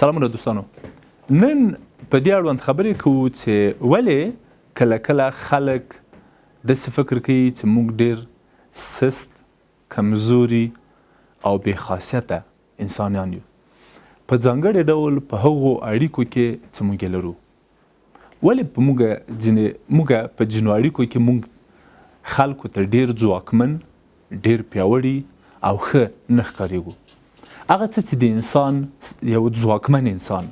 سلامونه دوستانو. نن په دې اړوند خبرې کوو چې ولې کله کله خلک داسې فکر کوي چې موږ ډېر سست، کمزوري او بې خاصیته انسانان یو، په ځانګړي ډول په هغو اړیکو کې چې موږ یې لرو. ولې په موږ په ځینو اړیکو کې موږ خلکو ته ډېر ځواکمن، ډېر پیاوړي او ښه نه ښکارېږو. هغه څه چې د انسان، یو ځواکمن انسان،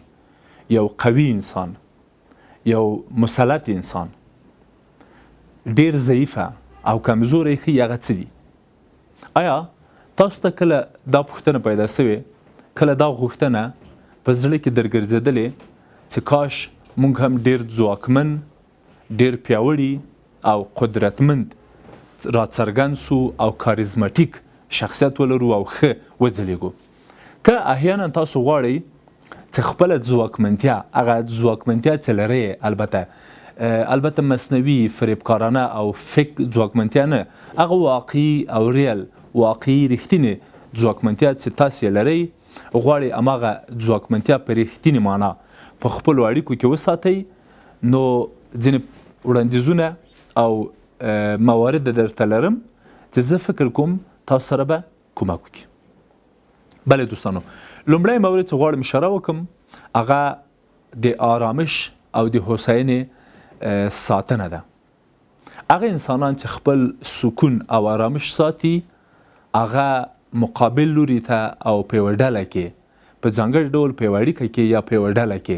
یو قوي انسان، یو مسلط انسان ډېر ضعیفه او کمزوری ښیي، هغه څه دي؟ آیا تاسو ته کله دا پوښتنه پیدا سوې، کله دا غوښتنه په زړه کې درګرځېدلې چې کاش موږ هم ډېر ځواکمن، ډېر پیاوړي او قدرتمند راڅرګند سو او کاریزماټیک شخصیت ولرو او ښه وځلیږو؟ که احیانا تاسو غواړئ چې خپله ځواکمنتیا، هغه ځواکمنتیا چې لرئ، البته مصنوعي، فریبکارانه او فیک ځواکمنتیا نه، هغه واقعي او ریل، واقعي رښتینې ځواکمنتیا چې تاسو یې لرئ، غواړئ هماغه ځواکمنتیا په رښتینې معنا په خپلو اړیکو کې وساتئ، نو ځینې وړاندیزونه او موارد درته لرم چې زه فکر کوم تاسو سره به کومک وکړي. بله دوستانو، لومړی مورد چې غواړم اشاره وکړم هغه د آرامش او د هوساینې ساتنه ده. هغه انسانان چې خپل سکون او آرامش ساتي، هغه مقابل لوري ته او په یوه ډله کې، په ځانګړي ډول په یوه اړیکه کې یا په یوه ډله کې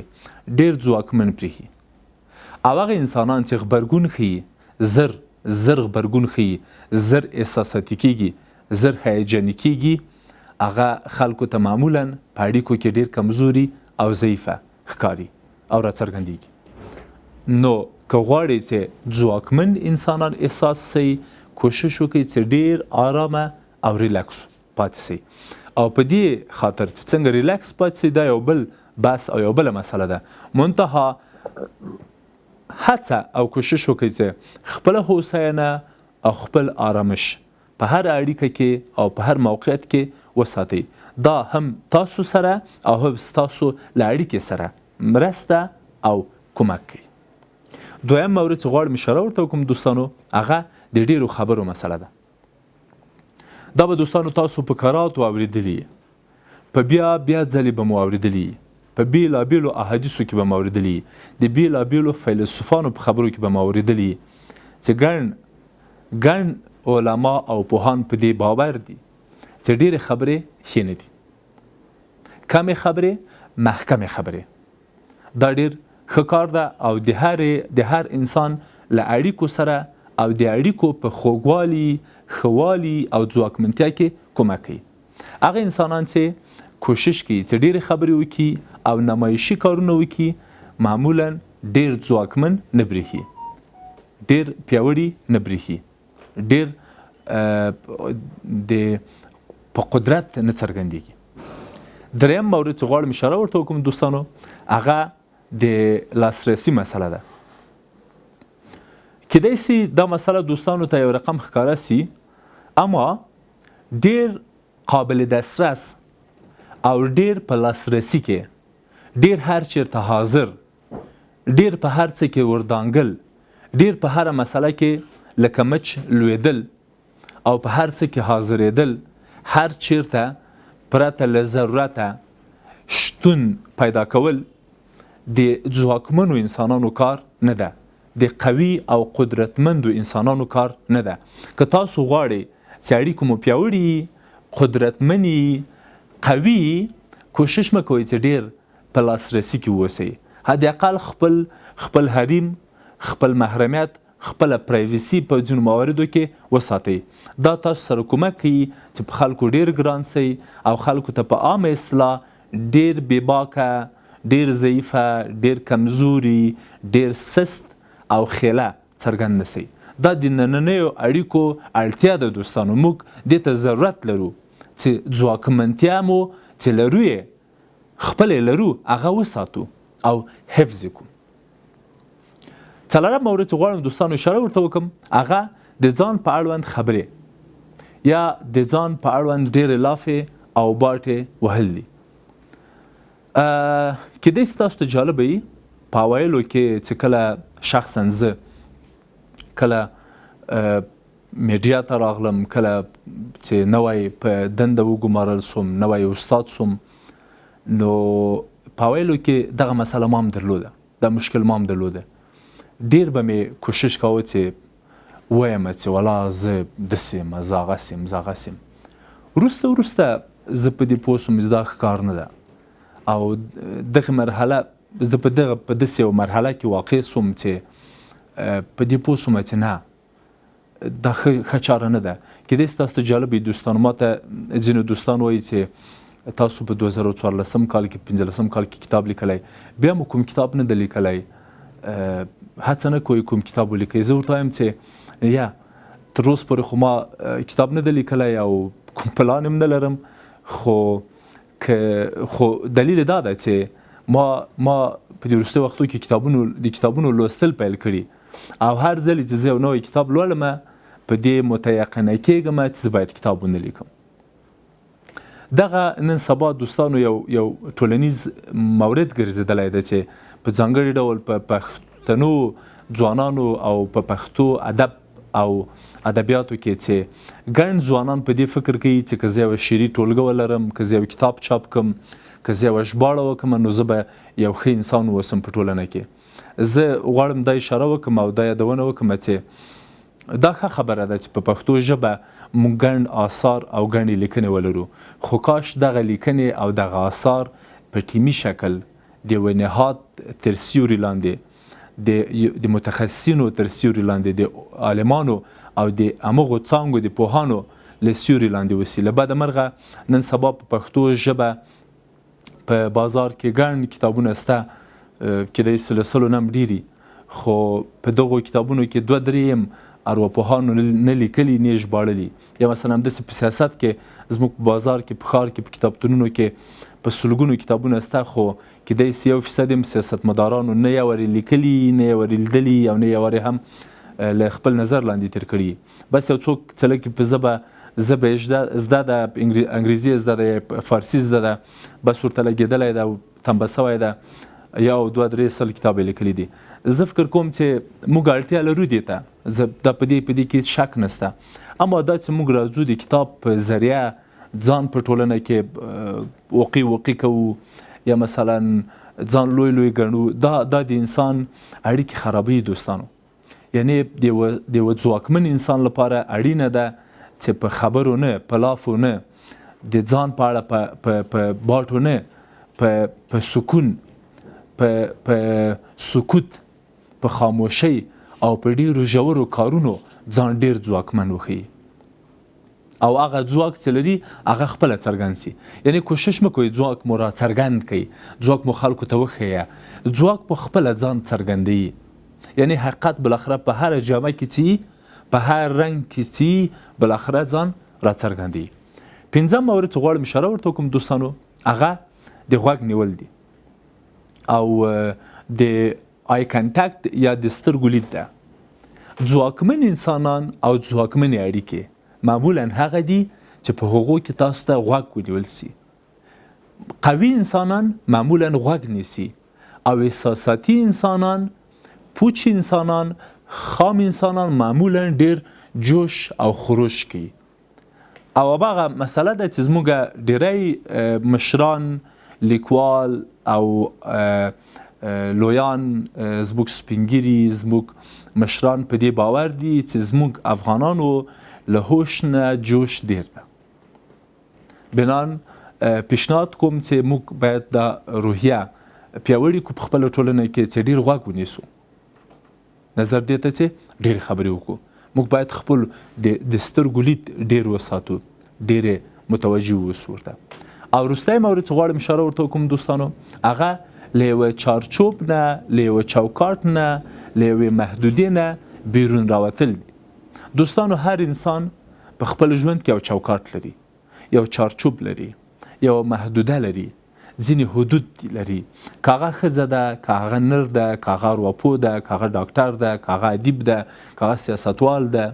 ډېر ځواکمن پرېښي. او هغه انسانان چې غبرګون ښیي، زر غبرګون ښیي، زر احساساتي کېږي، زر هیجاني کېږي، هغه خلکو ته معمولا په اړیکو کې ډېر کمزوري او ضعیفه ښکاري او راڅرګندېږي. نو که غواړئ چې ځواکمن انسانان احساس سئ، کوشش وکړئ چې ډېر آرامه او ریلکس پاتې سئ. او په دې خاطر چې څنګه ریلکس پاتې سئ، دا یو بل بحث او یو بله مسله ده. منتها هڅه او کوشش وکړئ چې خپله هوساینه او خپل آرامش په هر اړیکه کې او په هر موقعیت کې وساتئ. دا هم تاسو سره او هم ستاسو له اړیکې سره مرسته او کومک کوي. دویم مورد چې غواړم اشاره ورته وکړم دوستانو، هغه د ډېرو خبرو مسله ده. دا به دوستانو تاسو په کراتو اورېدلي، په بیا ځلې به مو اورېدلي، په بېلابېلو احادیثو کې به مو اورېدلي، د بېلابېلو فیلسوفانو په خبرو کې به مو اورېدلي چې ګڼ علما او پوهان په دې باور دي چې ډېرې خبرې ښې نه دي، کمې خبرې محکمې خبرې. دا ډېر ښه کار ده او د هر انسان له اړیکو سره او د اړیکو په خوږوالي، ښهوالي او ځواکمنتیا کې کومک کوي. هغه انسانان چې کوشش کوي چې ډېرې خبرې وکړي او نمایشي کارونه وکړي، معمولا ډېر ځواکمن نه برېښي، ډېر پیاوړي نه برېښي، ډېر په قدرت نه څرګندېږي. دریم مورد چې غواړم اشاره ورته وکړم دوستانو، هغه د لاسرسي مسله ده. کیدای سي دا مسله دوستانو ته یو رقم ښکاره سي، اما ډېر قابل دسترس او ډېر په لاسرسي کې، ډېر هر چېرته حاضر، ډېر په هر څه کې وردانګل، ډېر په هره مسله کې لکه مچ لوېدل او په هر څه کې حاضرېدل، هر چیرته پرته له ضرورته شتون پیدا کول د ځواکمنو انسانانو کار نه ده، د قوي او قدرتمندو انسانانو کار نه ده. که تاسو غواړئ چې اړیکو مو پیاوړي، قدرتمني، قوي، کوشش مه کوئ چې ډېر په لاسرسي کې واوسئ. حداقل خپل حریم، خپل محرمیت، خپله پرایویسي په ځینو مواردو کې وساتئ. دا تاسو سره کومک کوي چې په خلکو ډېر ګران سئ او خلکو ته په عامه اصطلاح ډېر بېباکه، ډېر ضعیفه، ډېر کمزوري، ډېر سست او خیله څرګند نه سئ. دا د نننیو اړیکو اړتیا ده دوستانو. موږ دې ته ضرورت لرو چې ځواکمنتیا مو چې لرو یې خپلې لرو، هغه وساتو او حفظ یې کړو. څلورم مورد چې غواړم دوستانو اشاره ورته وکړم، هغه د ځان په اړوند خبرې یا د ځان په اړوند ډېرې لافې او باټې وهل دي. کېدای شي تاسو ته جالبه وي په اوایلو کې چې کله شخصا زه کله میډیا ته راغلم، کله چې نوی په دنده وګمارل سوم، نوی استاد سوم، نو په اوایلو کې دغه مسله ما هم درلوده، دا مشکل ما هم درلوده. ډېر به مې کوشش کاوه چې ووایم چې والله زه داسې یم، زه هغسې یم، زه هغسې یم. وروسته زه په دې پوه سوم چې دا ښه کار نه ده او دغه مرحله زه په داسې یو مرحله کې واقع سوم چې په دې پوه سوم چې نه دا ښه چاره نه ده. کېدای شي تاسو ته جالب وي دوستانو، ما ته ځینې دوستان وایي چې تاسو په 2014 کال کې 15 کال کې کتاب لیکلی، بیا مو کوم کتاب نه ده لیکلی، هڅه نه کوئ کوم کتاب ولیکئ. زه ورته وایم چې یا تر اوسه پورې خو ما کتاب نه ده لیکلی او کوم پلان هم نه لرم، خو دلیل دا ده چې ما په دې وروستیو وختو کې د کتابونو لوستل پیل کړي او هر ځل چې زه یو نوی کتاب لولم په دې متیقنه کېږم چې زه باید کتاب ونه لیکم. دغه نن سبا دوستانو یو ټولنیز مورد ګرځېدلی ده چې په ځانګړي ډول په پښتنو ځوانانو او په پښتو ادب او ادبیاتو کې چې ګڼ ځوانان په دې فکر کوي چې که زه یوه شعري ټولګه ولرم، که زه یو کتاب چاپ کړم، که زه یوه ژباړه وکړم، نو زه به یو ښه انسان واوسم په ټولنه کې. زه غواړم دا اشاره وکړم او دا یادونه وکړم چې دا ښه خبره ده چې په پښتو ژبه موږ ګڼ آثار او ګڼې لیکنې ولرو، خو کاش دغه لیکنې او دغه آثار په ټیمي شکل د یوه نهاد تر سیوري لاندې، د متخصصینو تر سیوري لاندې، د عالمانو او د همغو څانګو د پوهانو له سیوري لاندې وسي. له بده مرغه نن سبا په پښتو ژبه په بازار کې ګڼ کتابونه شته، کېدای شي له سلو نه هم ډېري، خو په دغو کتابونو کې 2-3 هم ارواپوهانو نه لیکلي نه یې ژباړلي. یا مثلا همداسې په سیاست کې زموږ په بازار کې، په ښار کې، په کتابتونونو کې په سلګونو کتابونه شته، خو کېدای شي 1% هم سیاستمدارانو نه یې ورې لیکلي، نه یې ورې لیدلي او نه یې ورې هم له خپل نظر لاندې تېر کړي. بس یو څوک چې لږ په ژبه یې زده ده، انګریزي یې زده ده یا فارسي زده ده، بس ورته لګېدلی ده او تنبه سوی ده، یا 2-3 سل کتاب یې لیکلی دي. زه فکر کوم چې موږ اړتیا لرو دې ته، دا په دې کې شک نشته، اما دا چې موږ راځو د کتاب په ذریعه ځان په ټولنه کې وقي کوو یا مثلا ځان لوی ګڼو، دا د انسان اړیکې خرابوي دوستانو. یعنی د یوه ځواکمن انسان لپاره اړینه ده چې په خبرو نه، په لافو نه، د ځان په اړه په باټو نه، په سکون، په سکوت، په خاموشۍ او په ډېرو ژورو کارونو ځان ډېر ځواکمن وښیي او هغه ځواک چې لري هغه خپله څرګند سي. یعنی کوشش مه کوئ ځواک مو را څرګند کړئ، ځواک مو خلکو ته وښیه، ځواک په خپله ځان څرګندوي. یعنی حقیقت بالاخره په هر جامه کې چې په هر رنګ کې چې بالاخره ځان را څرګندوي. 5م مورد چې غواړم اشاره ورته وکړم دوستانو، هغه د غوږ نیول دي او د آی کانټاکټ یا د سترګو لید ده. ځواکمن انسانان او ځواکمنې اړیکې معمولا هغه دي چې په هغو کې تاسو ته غوږ ونیول سي. قوي انسانان معمولا غوږ نیسي او احساساتي انسانان، پوچ انسانان، خام انسانان معمولا ډیر جوش او خروش کوي. او هغه مسله ده چې زموږ ډیری مشران، لیکوال او لویان، زموږ سپینګیري، زموږ مشران په دې باور دي چې زموږ افغانانو له هوش نه جوش ډیر ده. بنان پیشنهاد کوم چې موږ باید دا روحیه پیاوړې کړو په خپله ټولنه کې چې ډیر غوږ ونیسو. نظر دې ته چې ډېرې خبرې وکړو. موږ باید خپل د سترګو لید ډېر وساتو، ډېرې متوجه واوسو ورته. او وروستی مورد چې غواړم اشاره ورته وکړم دوستانو، هغه له یوه چارچوب نه، له یوه چوکاټ نه، له یوې محدودې نه بیرون راوتل دي. دوستانو هر انسان په خپل ژوند کې یو چوکاټ لري، یو چارچوب لري، یو محدوده لري، ځینې حدود لري. که هغه ښځه ده، که هغه نر ده، که هغه ارواپوه ده، که هغه ډاکټر ده، که هغه ادیب ده، که هغه سیاستوال ده،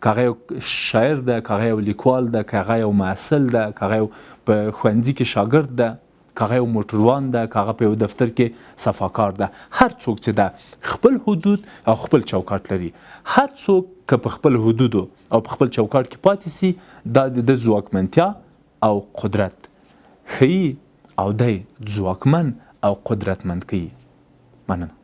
که هغه یو شاعر ده، که هغه یو لیکوال ده، که هغه یو محصل ده، که هغه یو په ښوونځي کې شاګرد ده، کاغه یو موټروان ده، کاغه په یو دفتر کې صفاکار ده، هر څوک چې ده خپل حدود او خپل چوکاټ لري. هر څوک که په خپل حدودو او په خپل چوکاټ کې پاتې سي دا د ځواکمنتیا او قدرت ښیي او دی ځواکمن او قدرتمند کوي. مننه.